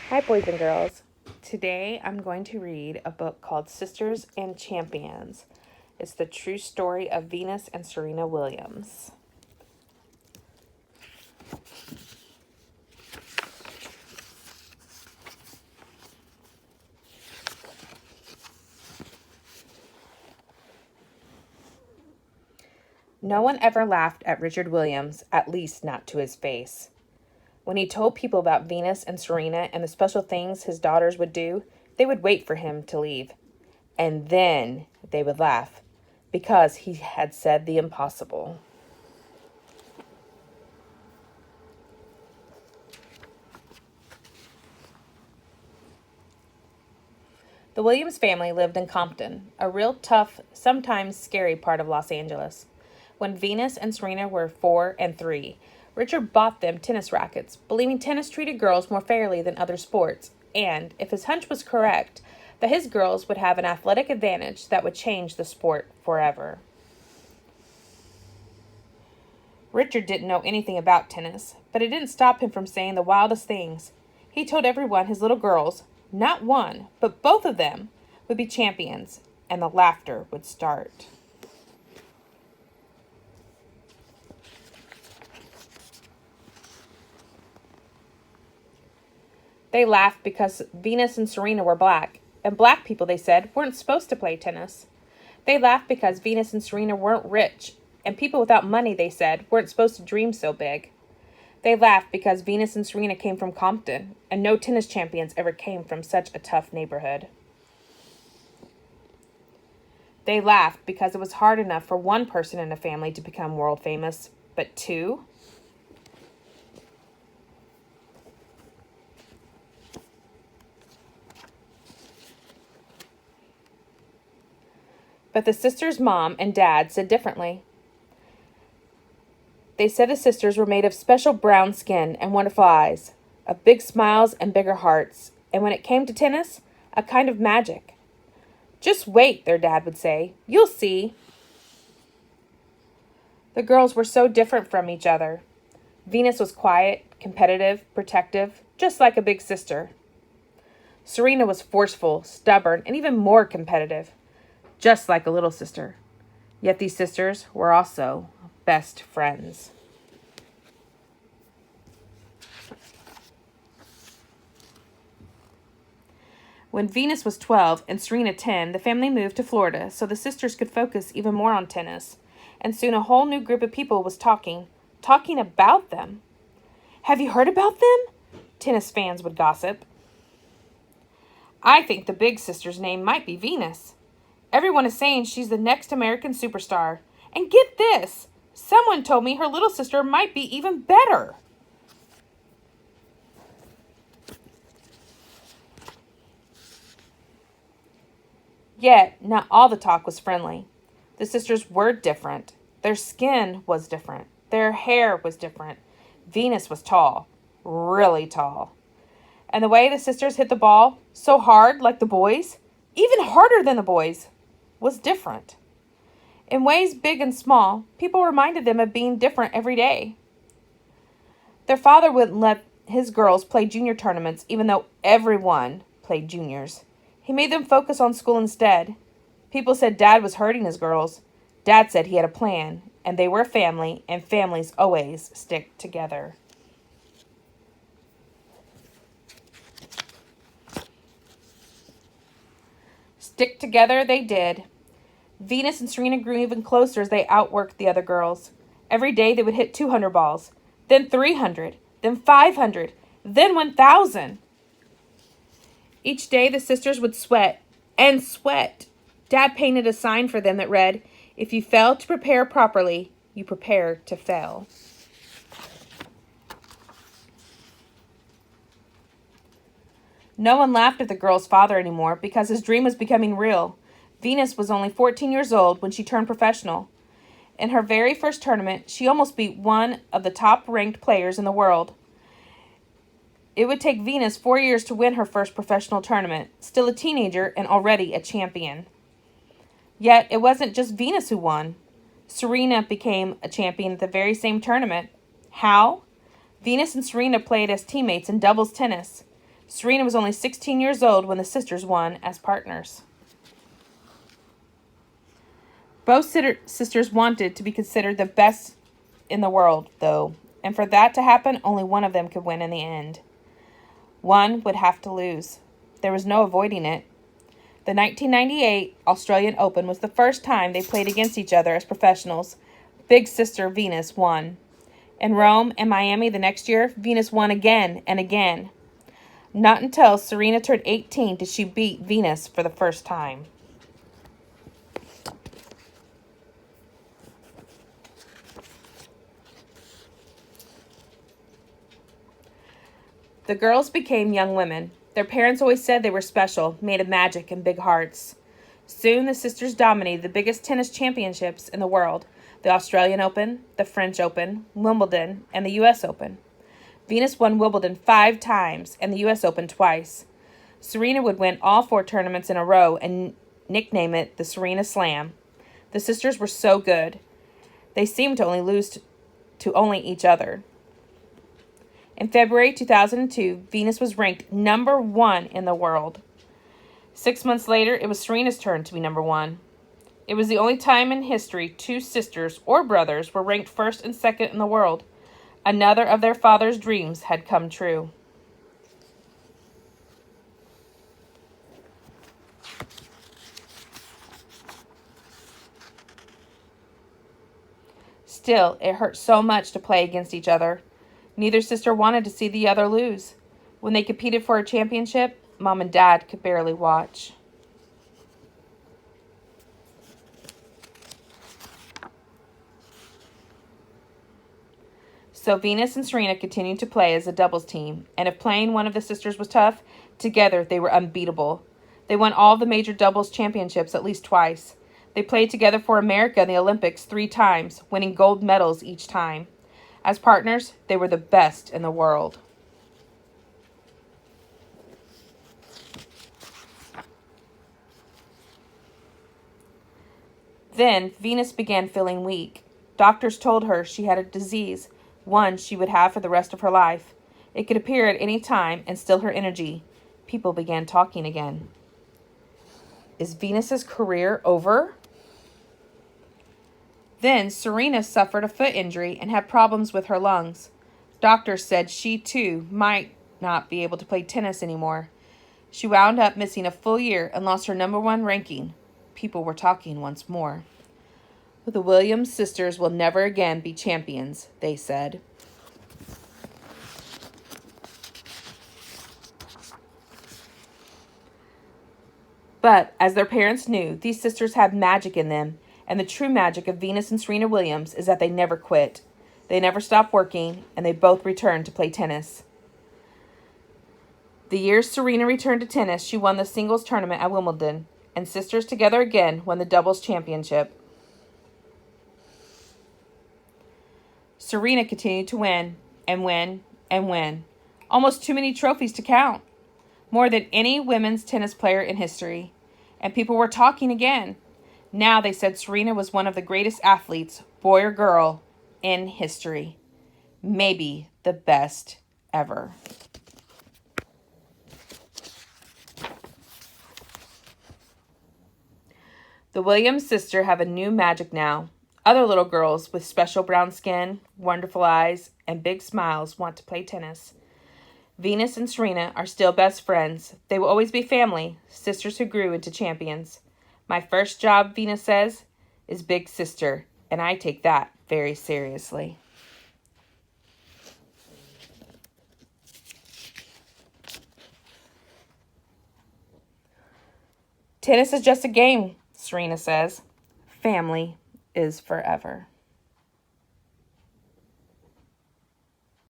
Hi, boys and girls. Today I'm going to read a book called Sisters and Champions. It's the true story of Venus and Serena Williams. No one ever laughed at Richard Williams, at least not to his face. When he told people about Venus and Serena and the special things his daughters would do, they would wait for him to leave. And then they would laugh, because he had said the impossible. The Williams family lived in Compton, a real tough, sometimes scary part of Los Angeles. When Venus and Serena were 4 and 3, Richard bought them tennis rackets, believing tennis treated girls more fairly than other sports, and, if his hunch was correct, that his girls would have an athletic advantage that would change the sport forever. Richard didn't know anything about tennis, but it didn't stop him from saying the wildest things. He told everyone his little girls, not one, but both of them, would be champions, and the laughter would start. They laughed because Venus and Serena were black, and black people, they said, weren't supposed to play tennis. They laughed because Venus and Serena weren't rich, and people without money, they said, weren't supposed to dream so big. They laughed because Venus and Serena came from Compton, and no tennis champions ever came from such a tough neighborhood. They laughed because it was hard enough for one person in a family to become world famous, but two? But the sisters' mom and dad said differently. They said the sisters were made of special brown skin and wonderful eyes, of big smiles and bigger hearts, and when it came to tennis, a kind of magic. Just wait, their dad would say. You'll see. The girls were so different from each other. Venus was quiet, competitive, protective, just like a big sister. Serena was forceful, stubborn, and even more competitive, just like a little sister. Yet these sisters were also best friends. When Venus was 12 and Serena 10, the family moved to Florida so the sisters could focus even more on tennis. And soon a whole new group of people was talking about them. Have you heard about them? Tennis fans would gossip. I think the big sister's name might be Venus. Everyone is saying she's the next American superstar. And get this, someone told me her little sister might be even better. Yet, not all the talk was friendly. The sisters were different. Their skin was different. Their hair was different. Venus was tall, really tall. And the way the sisters hit the ball, so hard like the boys, even harder than the boys, was different. In ways big and small, people reminded them of being different every day. Their father wouldn't let his girls play junior tournaments even though everyone played juniors. He made them focus on school instead. People said Dad was hurting his girls. Dad said he had a plan, and they were a family, and families always stick together. Stick together they did. Venus and Serena grew even closer as they outworked the other girls. Every day they would hit 200 balls, then 300, then 500, then 1,000. Each day the sisters would sweat and sweat. Dad painted a sign for them that read, "If you fail to prepare properly, you prepare to fail." No one laughed at the girl's father anymore because his dream was becoming real. Venus was only 14 years old when she turned professional. In her very first tournament, she almost beat one of the top-ranked players in the world. It would take Venus 4 years to win her first professional tournament, still a teenager and already a champion. Yet, it wasn't just Venus who won. Serena became a champion at the very same tournament. How? Venus and Serena played as teammates in doubles tennis. Serena was only 16 years old when the sisters won as partners. Both sisters wanted to be considered the best in the world, though, and for that to happen, only one of them could win in the end. One would have to lose. There was no avoiding it. The 1998 Australian Open was the first time they played against each other as professionals. Big sister Venus won. In Rome and Miami the next year, Venus won again and again. Not until Serena turned 18 did she beat Venus for the first time. The girls became young women. Their parents always said they were special, made of magic and big hearts. Soon the sisters dominated the biggest tennis championships in the world: the Australian Open, the French Open, Wimbledon, and the U.S. Open. Venus won Wimbledon 5 times and the U.S. Open twice. Serena would win all 4 tournaments in a row and nickname it the Serena Slam. The sisters were so good. They seemed to only lose to only each other. In February 2002, Venus was ranked number 1 in the world. 6 months later, it was Serena's turn to be number 1. It was the only time in history 2 sisters or brothers were ranked first and second in the world. Another of their father's dreams had come true. Still, it hurt so much to play against each other. Neither sister wanted to see the other lose. When they competed for a championship, Mom and Dad could barely watch. So Venus and Serena continued to play as a doubles team, and if playing one of the sisters was tough, together they were unbeatable. They won all the major doubles championships at least twice. They played together for America in the Olympics 3 times, winning gold medals each time. As partners, they were the best in the world. Then Venus began feeling weak. Doctors told her she had a disease, one she would have for the rest of her life. It could appear at any time and steal her energy. People began talking again. Is Venus's career over? Then Serena suffered a foot injury and had problems with her lungs. Doctors said she too might not be able to play tennis anymore. She wound up missing a full year and lost her number 1 ranking. People were talking once more. The Williams sisters will never again be champions, they said. But, as their parents knew, these sisters had magic in them, and the true magic of Venus and Serena Williams is that they never quit. They never stopped working, and they both returned to play tennis. The year Serena returned to tennis, she won the singles tournament at Wimbledon, and sisters together again won the doubles championship. Serena continued to win, and win, and win. Almost too many trophies to count. More than any women's tennis player in history. And people were talking again. Now they said Serena was one of the greatest athletes, boy or girl, in history. Maybe the best ever. The Williams sisters have a new magic now. Other little girls with special brown skin, wonderful eyes, and big smiles want to play tennis. Venus and Serena are still best friends. They will always be family, sisters who grew into champions. My first job, Venus says, is big sister, and I take that very seriously. Tennis is just a game, Serena says. Family is forever.